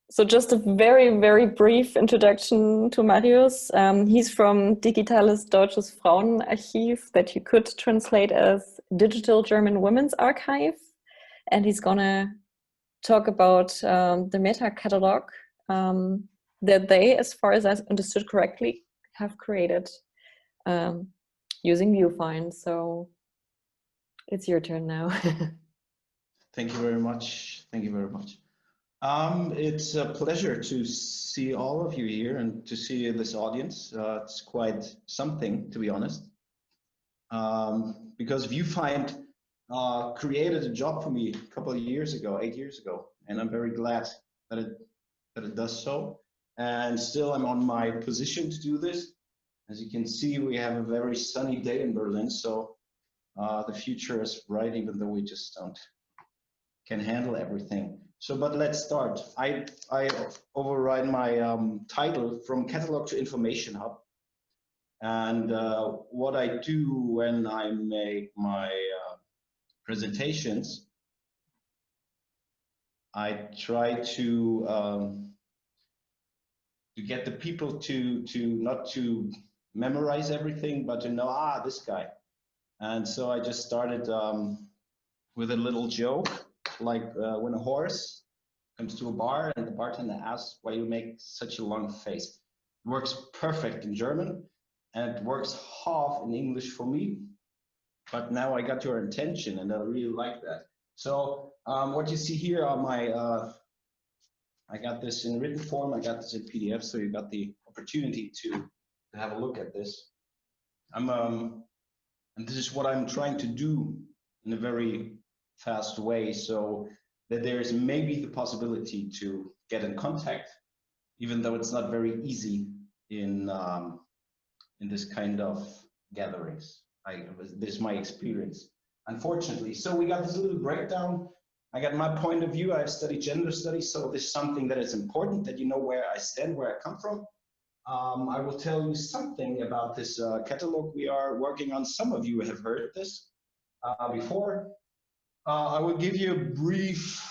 So just a very, very brief introduction to Marius. He's from Digitales Deutsches Frauenarchiv, that you could translate as Digital German Women's Archive. And he's gonna talk about the meta-katalog that they, as far as I understood correctly, have created using VuFind. So it's your turn now. Thank you very much. Thank you very much. It's a pleasure to see all of you here and to see this audience. It's quite something, to be honest, because VuFind created a job for me a couple of years ago, 8 years ago, and I'm very glad that it does so. And still, I'm on my position to do this. As you can see, we have a very sunny day in Berlin, so the future is bright, even though we just can handle everything. So, but let's start. I override my title from catalog to information hub. And what I do when I make my presentations, I try to get the people to not to memorize everything, but to know, this guy. And so I just started with a little joke, like when a horse comes to a bar and the bartender asks why you make such a long face. It works perfect in German and it works half in English for me, but now I got your attention and I really like that. So what you see here are my, I got this in written form, I got this in PDF, so you got the opportunity to have a look at this. And this is what I'm trying to do in a very fast way, so that there is maybe the possibility to get in contact, even though it's not very easy in this kind of gatherings. This is my experience, unfortunately. So we got this little breakdown. I got my point of view. I've studied gender studies, so this is something that is important, that you know where I stand, where I come from. I will tell you something about this catalog we are working on. Some of you have heard this before. I will give you a brief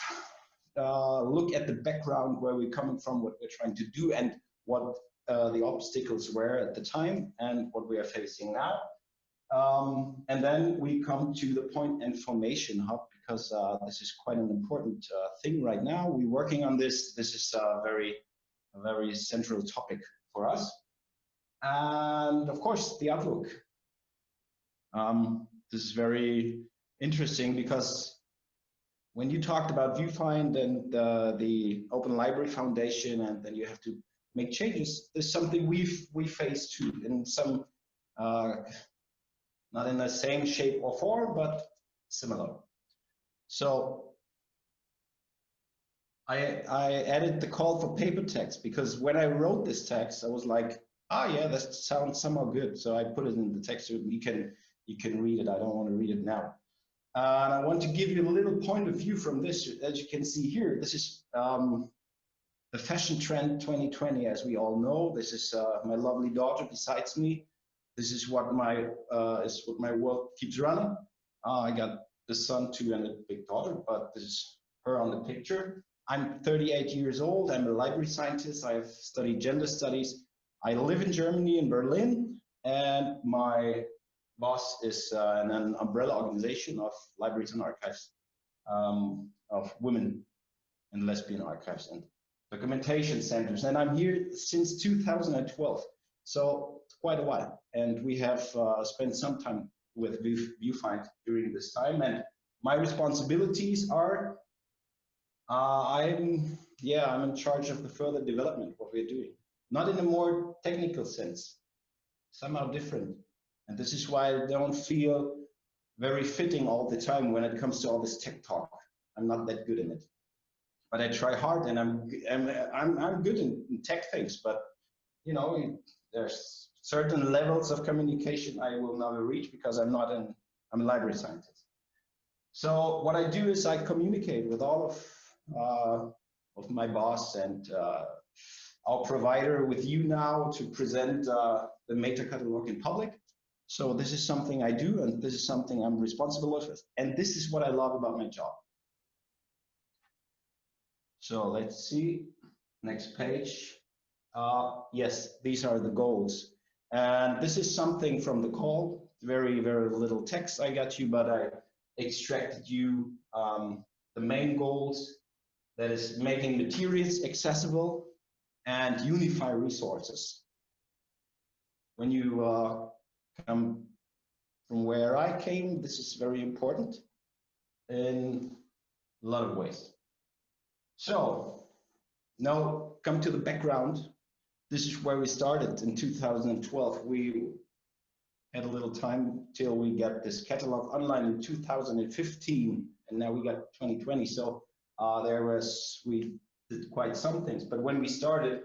look at the background, where we're coming from, what we're trying to do, and what the obstacles were at the time, and what we are facing now. And then we come to the point information hub, because this is quite an important thing right now. We're working on this. This is a very central topic for us. And of course, the outlook. This is very interesting, because when you talked about VuFind and the Open Library Foundation, and then you have to make changes, there's something we face too, in some, not in the same shape or form, but similar. So I added the call for paper text, because when I wrote this text, I was like, yeah, that sounds somehow good. So I put it in the text, so you can read it. I don't want to read it now. And I want to give you a little point of view from this. As you can see here, this is the fashion trend 2020, as we all know. This is my lovely daughter besides me. This is what my world keeps running. I got the son too and a big daughter, but this is her on the picture. I'm 38 years old. I'm a library scientist. I've studied gender studies. I live in Germany, in Berlin, and my boss is an umbrella organization of libraries and archives, of women and lesbian archives and documentation centers. And I'm here since 2012, so it's quite a while. And we have spent some time with VuFind during this time. And my responsibilities are, I'm in charge of the further development, what we're doing. Not in a more technical sense, somehow different. And this is why I don't feel very fitting all the time when it comes to all this tech talk. I'm not that good in it, but I try hard, and I'm good in tech things. But you know, there's certain levels of communication I will never reach, because I'm a library scientist. So what I do is I communicate with all of my boss and our provider, with you now, to present the meta-katalog in public. So this is something I do, and this is something I'm responsible for, and this is what I love about my job. So let's see. Next page. Yes, these are the goals. And this is something from the call. Very, very little text I got you, but I extracted you the main goals. That is making materials accessible and unify resources. When you come from where I came, this is very important in a lot of ways. So now come to the background. This is where we started in 2012. We had a little time till we got this catalog online in 2015, and now we got 2020. So we did quite some things. But when we started,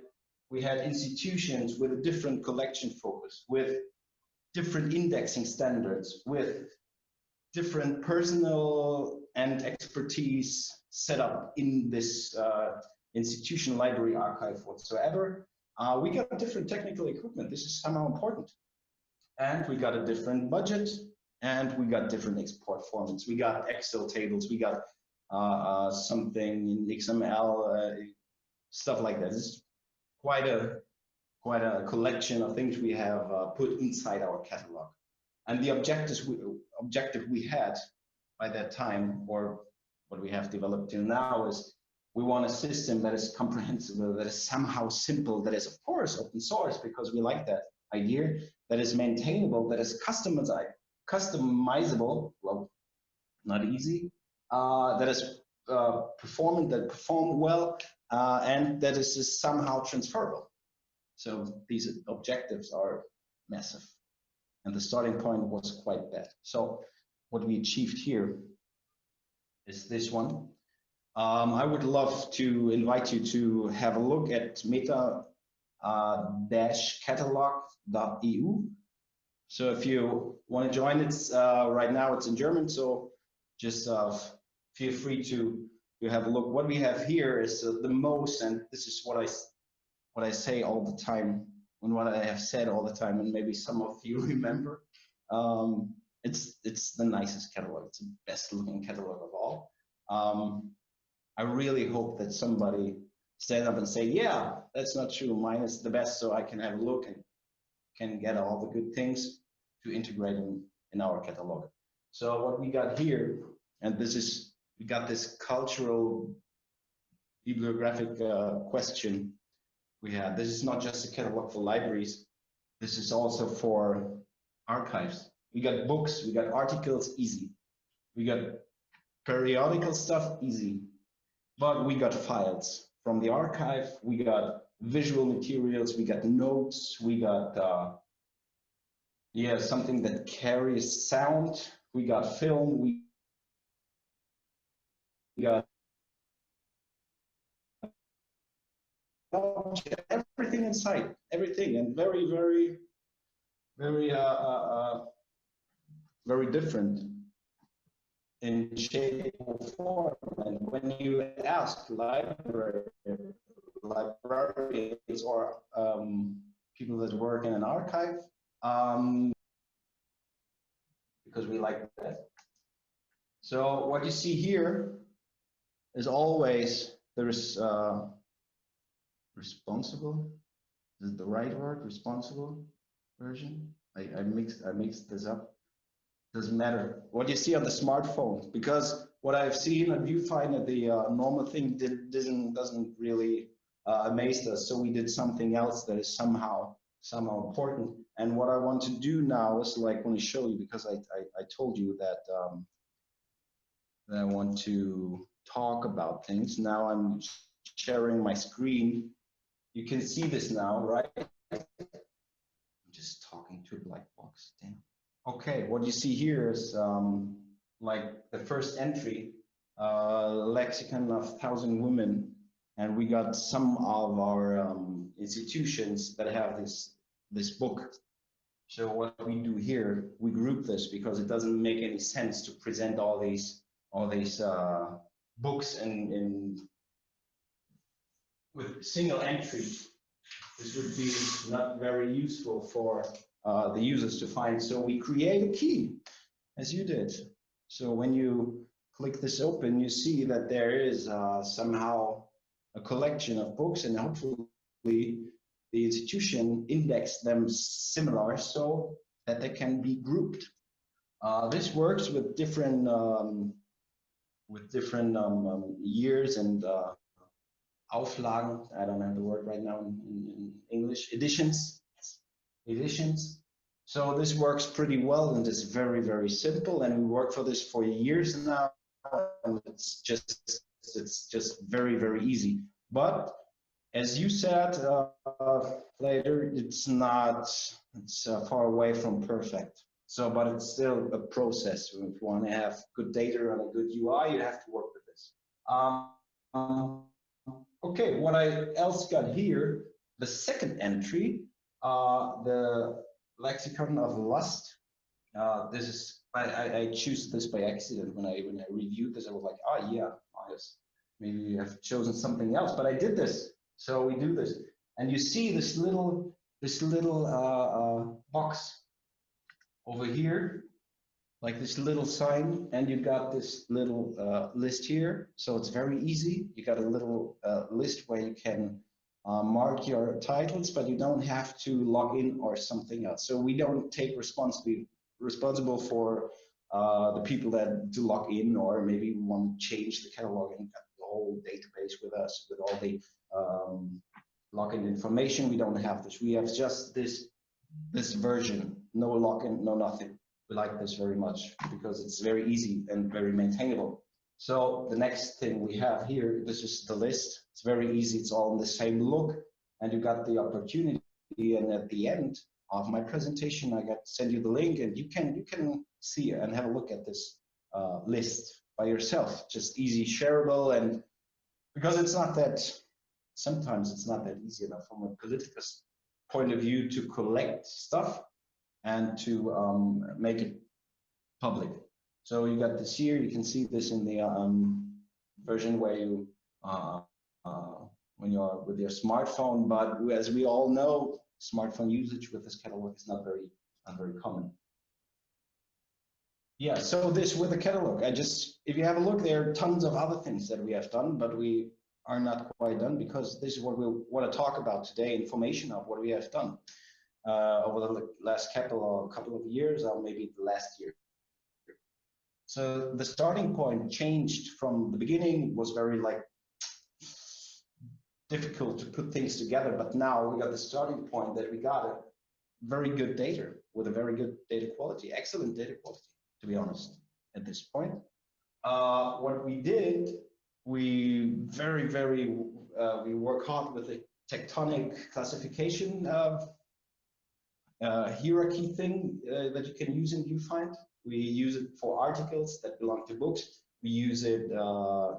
we had institutions with a different collection focus, with different indexing standards, with different personal and expertise set up in this institution, library, archive, whatsoever. We got different technical equipment. This is somehow important. And we got a different budget, and we got different export formats. We got Excel tables, we got something in XML, stuff like that. This is quite a collection of things we have put inside our catalog. And the objective we had by that time, or what we have developed till now, is we want a system that is comprehensible, that is somehow simple, that is of course open source because we like that idea, that is maintainable, that is customizable, well, not easy, that is performing, that perform well, and that is somehow transferable. So these objectives are massive. And the starting point was quite bad. So what we achieved here is this one. I would love to invite you to have a look at meta-katalog.eu. So if you want to join it, right now it's in German, so just feel free to have a look. What we have here is the most, and this is what I say all the time, and what I have said all the time, and maybe some of you remember. It's the nicest catalog. It's the best looking catalog of all. I really hope that somebody stand up and say, yeah, that's not true. Mine is the best, so I can have a look and can get all the good things to integrate in our catalog. So what we got here, and this is, we got this cultural bibliographic question we had. This is not just a catalog for libraries. This is also for archives. We got books, we got articles, easy. We got periodical stuff, easy. But we got files from the archive, we got visual materials, we got notes, we got something that carries sound, we got film, we got everything inside, everything, and very, very, very, very different in shape or form. And when you ask librarians or people that work in an archive, because we like that. So what you see here is always there's responsible. Is it the right word? Responsible version? I mixed this up. Doesn't matter what you see on the smartphone, because what I've seen on VuFind at the normal thing doesn't really amaze us. So we did something else that is somehow important. And what I want to do now is like want to show you, because I told you that that I want to talk about things. Now I'm sharing my screen. You can see this now, right? I'm just talking to a black box. Damn. Okay, what you see here is like the first entry, lexicon of 1,000 women, and we got some of our institutions that have this book. So what we do here, we group this because it doesn't make any sense to present all these books in with single entry. This would be not very useful for the users to find. So we create a key, as you did. So when you click this open, you see that there is somehow a collection of books, and hopefully the institution index them similar so that they can be grouped. This works with different years and Auflagen. I don't have the word right now in English. Editions. So this works pretty well, and it's very, very simple. And we work for this for years now, and it's just very, very easy. But as you said later, it's far away from perfect. So, but it's still a process. If you want to have good data and a good UI, you have to work with this. Okay, what I else got here, the second entry, the lexicon of lust. This is I choose this by accident when I reviewed this. I was like, oh yeah, yes, maybe I've chosen something else, but I did this. So we do this, and you see this little box over here, like this little sign, and you got this little list here. So it's very easy. You got a little list where you can mark your titles, but you don't have to log in or something else. So we don't take responsible for the people that do log in, or maybe we want to change the catalog and got the whole database with us with all the login information. We don't have this. We have just this version, no login, no nothing. We like this very much because it's very easy and very maintainable. So the next thing we have here, this is the list. It's very easy. It's all in the same look, and you got the opportunity. And at the end of my presentation, I got to send you the link, and you can see and have a look at this list by yourself. Just easy, shareable, and because it's not that. Sometimes it's not that easy enough from a political point of view to collect stuff and to make it public. So you got this here. You can see this in the version where you when you're with your smartphone. But as we all know, smartphone usage with this catalog is not very common. Yeah. So this with the catalog, if you have a look, there are tons of other things that we have done, but we are not quite done because this is what we want to talk about today, information of what we have done over the last couple of years, or maybe the last year. So the starting point changed from the beginning, was very difficult to put things together, but now we got the starting point that we got a very good data with a very good data quality, excellent data quality, to be honest, at this point. What we did, we we work hard with the tectonic classification hierarchy thing that you can use in VuFind. We use it for articles that belong to books. We use it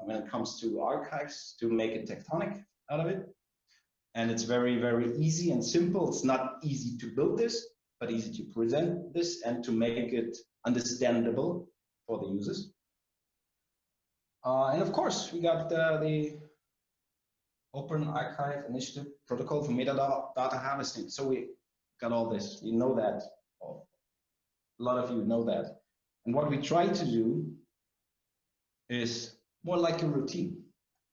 when it comes to archives to make a tectonic out of it. And it's very, very easy and simple. It's not easy to build this, but easy to present this and to make it understandable for the users. And of course, we got the Open Archive Initiative Protocol for metadata harvesting. So we got all this. You know that. A lot of you know that. And what we try to do is more like a routine,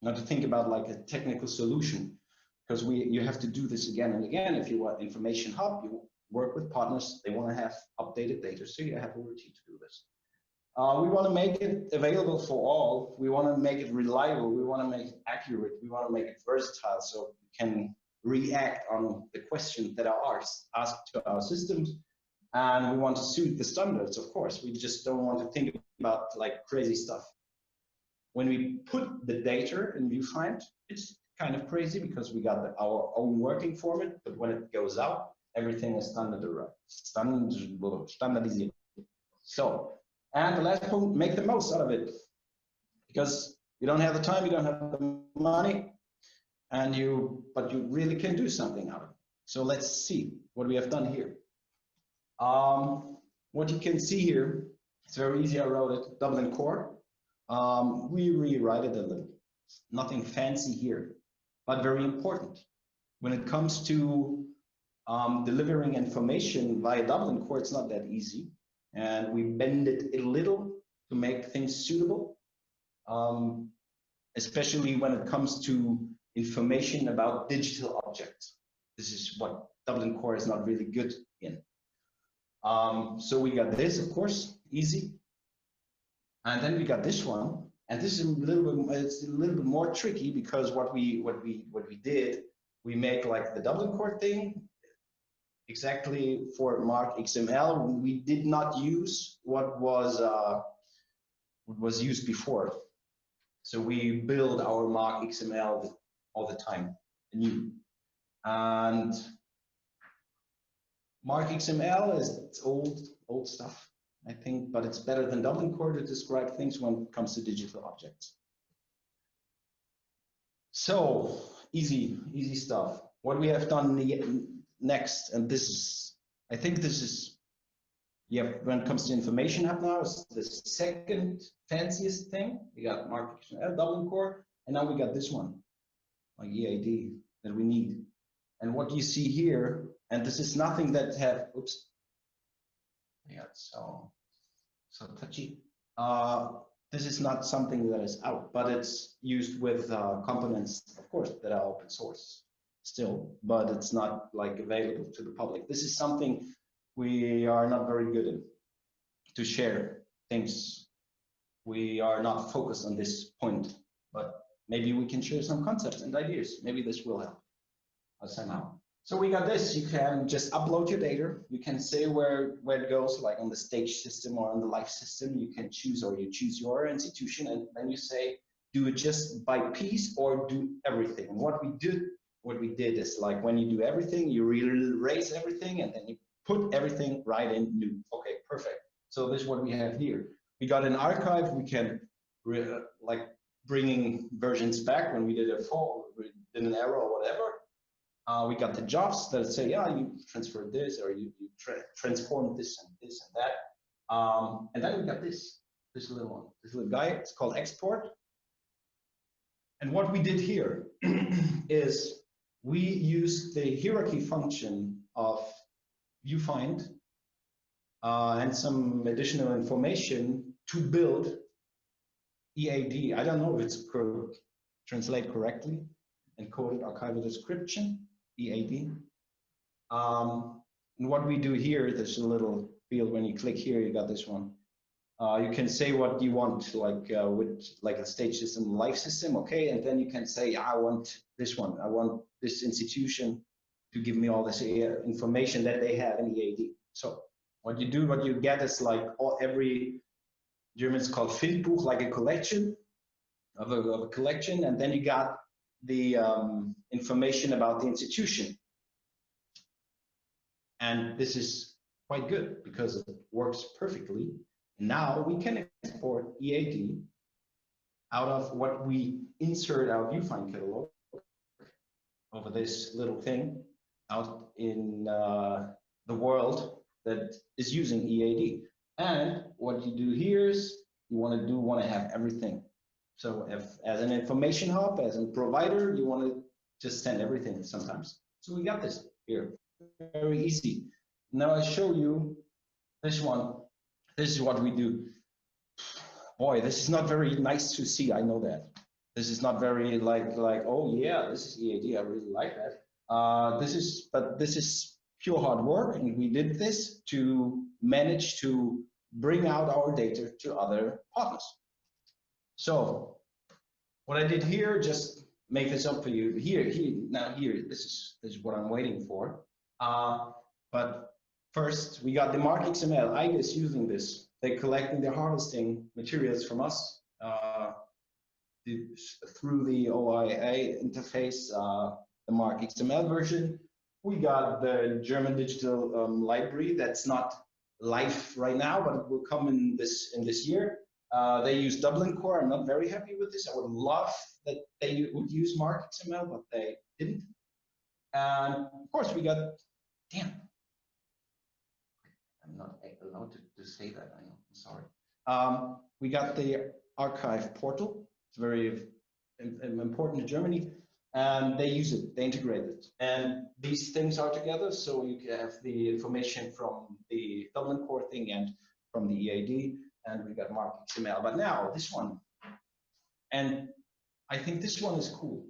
not to think about like a technical solution, because you have to do this again and again. If you want information hub, you work with partners. They want to have updated data, so you have a routine to do this. We want to make it available for all. We want to make it reliable. We want to make it accurate. We want to make it versatile so we can react on the questions that are asked to our systems. And we want to suit the standards, of course. We just don't want to think about like crazy stuff. When we put the data in VuFind, it's kind of crazy because we got our own working format, but when it goes out, everything is standardized. So, and the last point, make the most out of it, because you don't have the time, you don't have the money, but you really can do something out of it. So let's see what we have done here. What you can see here, it's very easy. I wrote it, Dublin Core. We rewrite it a little. Nothing fancy here, but very important. When it comes to delivering information via Dublin Core, it's not that easy. And we bend it a little to make things suitable, especially when it comes to information about digital objects. This is what Dublin Core is not really good in. So we got this, of course, easy. And then we got this one, and this is it's a little bit more tricky, because what we did, we make like the Dublin Core thing exactly for MarkXML. We did not use what was used before. So we build our MarkXML all the time anew. And MarkXML is old stuff, I think, but it's better than Dublin Core to describe things when it comes to digital objects. So easy stuff. What we have done next, and this is, I think this is, yeah, when it comes to information hub now, is the second fanciest thing. We got MarkXML, Dublin Core, and now we got this one, like EAD, that we need. And what you see here, and this is nothing that have, oops, yeah, so touchy. This is not something that is out, but it's used with components, of course, that are open source still, but it's not like available to the public. This is something we are not very good at, to share things. We are not focused on this point, but maybe we can share some concepts and ideas. Maybe this will help somehow. So we got this. You can just upload your data. You can say where it goes, like on the stage system or on the live system. You can choose, or you choose your institution, and then you say, do it just by piece or do everything. And what we did is, like, when you do everything, you erase everything, and then you put everything right in new. Okay, perfect. So this is what we have here. We got an archive. We can like bringing versions back when we did a fault, we did an error or whatever. We got the jobs that say, yeah, you transferred this, or you transformed this and this and that. And then we got this little guy. It's called export. And what we did here is we used the hierarchy function of VuFind and some additional information to build EAD. I don't know if it's translate correctly. Encoded archival description, EAD. And what we do here, there's a little field. When you click here, you got this one. You can say what you want, like with like a stage system, life system, okay? And then you can say, I want this one. I want this institution to give me all this information that they have in EAD. So what you do, what you get is like every German's called Findbuch, like a collection of a collection, and then you got the information about the institution. And this is quite good because it works perfectly. Now we can export EAD out of what we insert our VuFind catalog over this little thing out in the world that is using EAD. And what you do here is you want to have everything. So if, as an information hub, as a provider, you want to just send everything sometimes. So we got this here, very easy. Now I show you this one. This is what we do. Boy, this is not very nice to see. I know that. This is not very like oh yeah, this is EAD. I really like that. But this is pure hard work, and we did this to manage to bring out our data to other partners. So what I did here, just make this up for you. Here, this is what I'm waiting for. But first, we got the MarkXML. IGA is using this. They're collecting, they're harvesting materials from us through the OIA interface, the MarkXML version. We got the German digital library that's not live right now, but it will come in this year. They use Dublin Core. I'm not very happy with this. I would love that they would use MarkXML, but they didn't. And of course, we got, damn, I'm not allowed to say that. I know, I'm sorry. We got the archive portal. It's very important in Germany. And they use it, they integrate it. And these things are together, so you can have the information from the Dublin Core thing and from the EAD, and we got MarkXML. But now this one, and I think this one is cool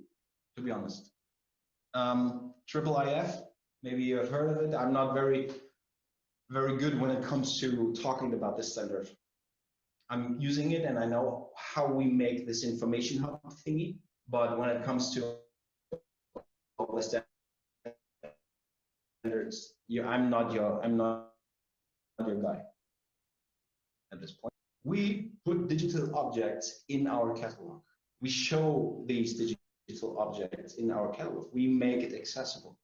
to be honest. IIIF, maybe you have heard of it. I'm not very good when it comes to talking about this standard. I'm using it and I know how we make this information hub thingy, but when it comes to standards, I'm not your guy at this point. We put digital objects in our catalog. We show these digital objects in our catalog. We make it accessible.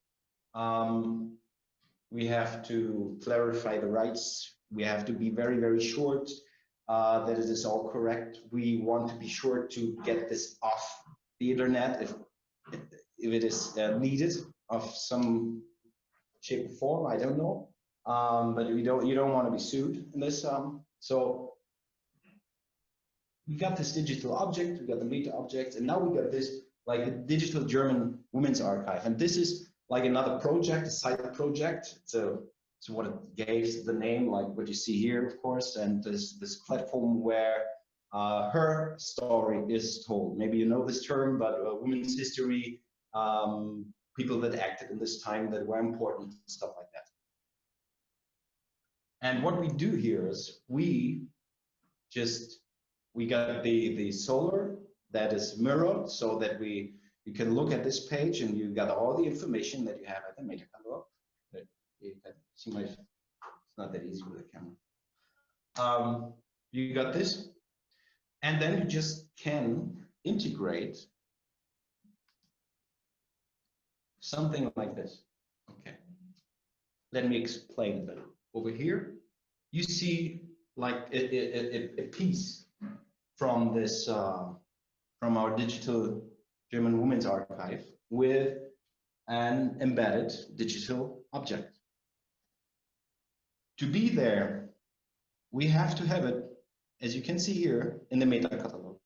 We have to clarify the rights. We have to be very, very short that it is all correct. We want to be sure to get this off the internet if it is needed of some shape or form. I don't know, but you don't want to be sued in this. So we got this digital object, we got the meta object, and now we got this like the digital German women's archive, and this is like another project, a side project. So what it gave the name, like what you see here, of course, and this platform where her story is told. Maybe you know this term, but women's history, people that acted in this time that were important, stuff like that. And what we do here is we got the Solr that is mirrored so that you can look at this page and you got all the information that you have at the meta-katalog. You can see it's not that easy with the camera. You got this, and then you just can integrate something like this. Okay, let me explain a bit. Over here, you see like a piece from this from our digital German women's archive with an embedded digital object. To be there, we have to have it, as you can see here, in the meta-katalog.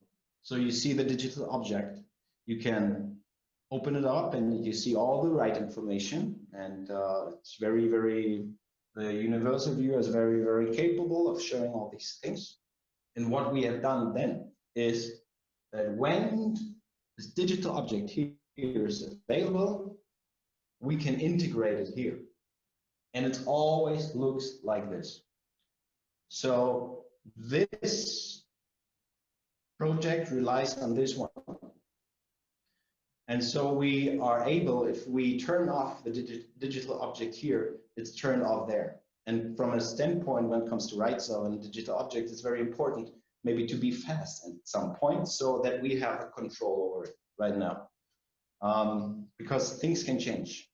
So you see the digital object, you can open it up and you see all the right information, and it's very, very, the universal viewer is very, very capable of showing all these things. And what we have done then is that when this digital object here is available, we can integrate it here. And it always looks like this. So this project relies on this one. And so we are able, if we turn off the digital object here, it's turned off there. And from a standpoint when it comes to rights of a digital object, it's very important maybe to be fast at some point so that we have a control over it right now. Because things can change.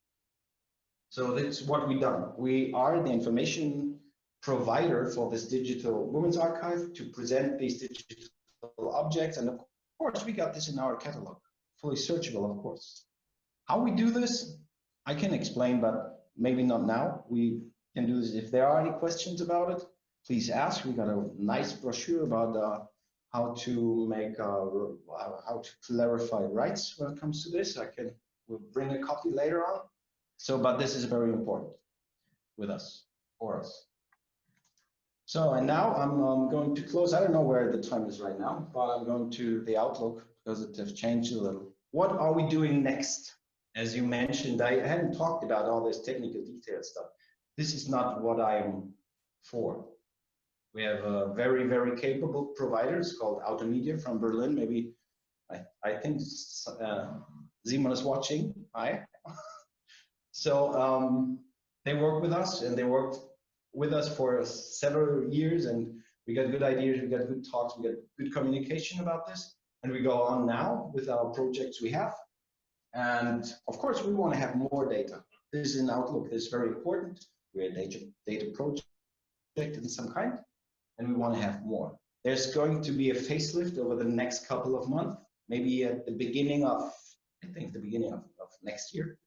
So that's what we've done. We are the information provider for this digital women's archive to present these digital objects. And of course, we got this in our catalog, fully searchable, of course. How we do this, I can explain, but maybe not now. We can do this. If there are any questions about it, please ask. We got a nice brochure about how to make, how to clarify rights when it comes to this. We'll bring a copy later on. So, but this is very important with us, for us. So, and now I'm going to close. I don't know where the time is right now, but I'm going to the Outlook because it has changed a little. What are we doing next? As you mentioned, I hadn't talked about all this technical detail stuff. This is not what I am for. We have a very, very capable provider. It's called Automedia from Berlin. Maybe I think Simon is watching. Hi. So they work with us, and they worked with us for several years, and we got good ideas, we got good talks, we got good communication about this, and we go on now with our projects we have. And of course, we want to have more data. This is an Outlook. This is very important. We're a data project in some kind, and we want to have more. There's going to be a facelift over the next couple of months, maybe at the beginning of, I think the beginning of next year.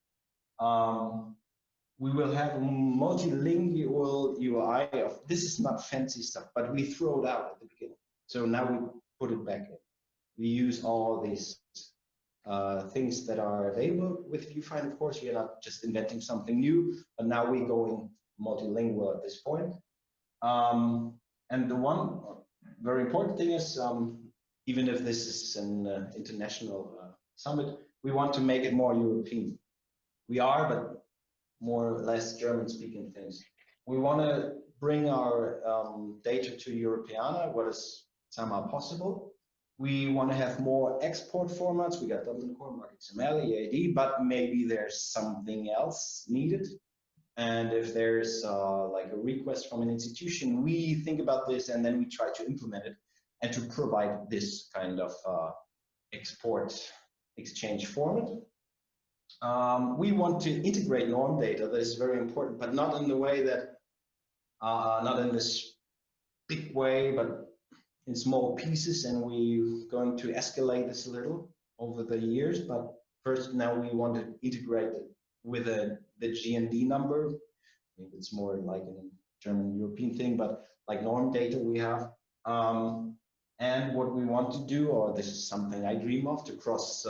We will have a multilingual UI. This is not fancy stuff, but we throw it out at the beginning. So now we put it back in. We use all these things that are available with VuFind. Of course, we are not just inventing something new, but now we're going multilingual at this point. And the one very important thing is, even if this is an international summit, we want to make it more European. We are, but more or less German-speaking things. We want to bring our data to Europeana, what is somehow possible. We want to have more export formats. We got Dublin Core, MarkXML, EAD, but maybe there's something else needed. And if there's like a request from an institution, we think about this and then we try to implement it and to provide this kind of export exchange format. We want to integrate norm data. That is very important, but not in the way that, not in this big way, but in small pieces. And we're going to escalate this a little over the years. But first, now we want to integrate it with the GND number. I think it's more like a German European thing, but like norm data we have. And what we want to do, or this is something I dream of, to cross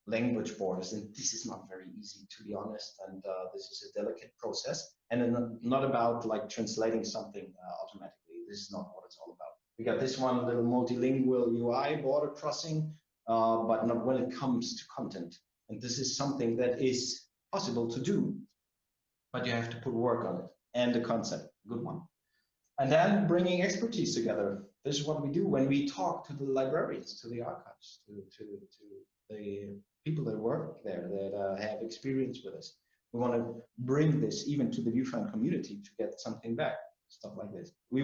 language borders. And this is not very easy, to be honest. And this is a delicate process. And not about like translating something automatically. This is not what it's all about. We got this one little multilingual UI border crossing, but not when it comes to content. And this is something that is possible to do, but you have to put work on it and the concept, good one. And then bringing expertise together. This is what we do when we talk to the librarians, to the archives, to the people that work there, that have experience with us. We want to bring this even to the VuFind community to get something back, stuff like this. We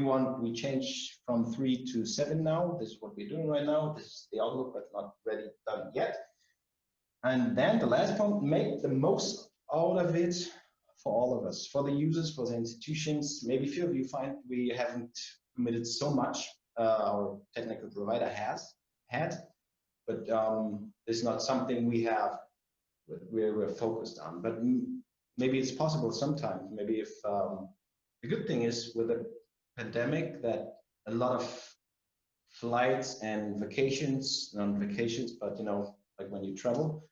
change from 3 to 7 now. This is what we're doing right now. This is the outlook, but not ready, done yet. And then the last point, make the most out of it for all of us, for the users, for the institutions. Maybe few of you find we haven't committed so much, our technical provider has had, but it's not something we're focused on. But maybe it's possible sometime. Maybe if the good thing is with the pandemic that a lot of flights and vacations, not vacations, but you know, like when you travel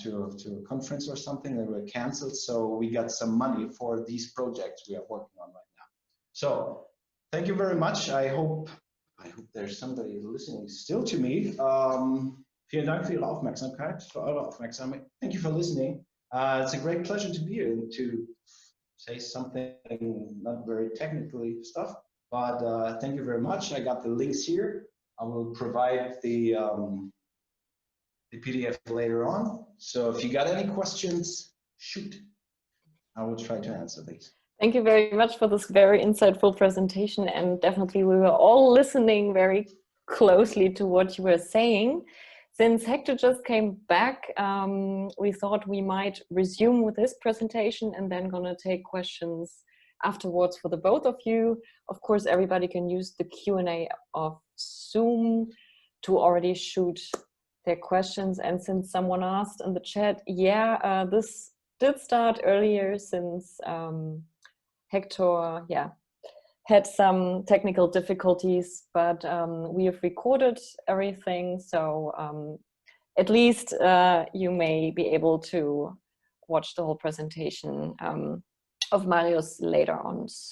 to a conference or something, they were canceled. So we got some money for these projects we are working on right now. So thank you very much. I hope there's somebody listening still to me. Vielen Dank für Ihre Aufmerksamkeit, für eure Aufmerksamkeit. Thank you for listening. It's a great pleasure to be here and to say something not very technically stuff, but thank you very much. I got the links here. I will provide the PDF later on. So if you got any questions, shoot. I will try to answer these. Thank you very much for this very insightful presentation, and definitely we were all listening very closely to what you were saying. Since Hector just came back, we thought we might resume with this presentation and then gonna take questions afterwards for the both of you. Of course, everybody can use the Q&A of Zoom to already shoot their questions. And since someone asked in the chat, yeah, this did start earlier since Hector, had some technical difficulties, but we have recorded everything. So at least you may be able to watch the whole presentation of Marius later on.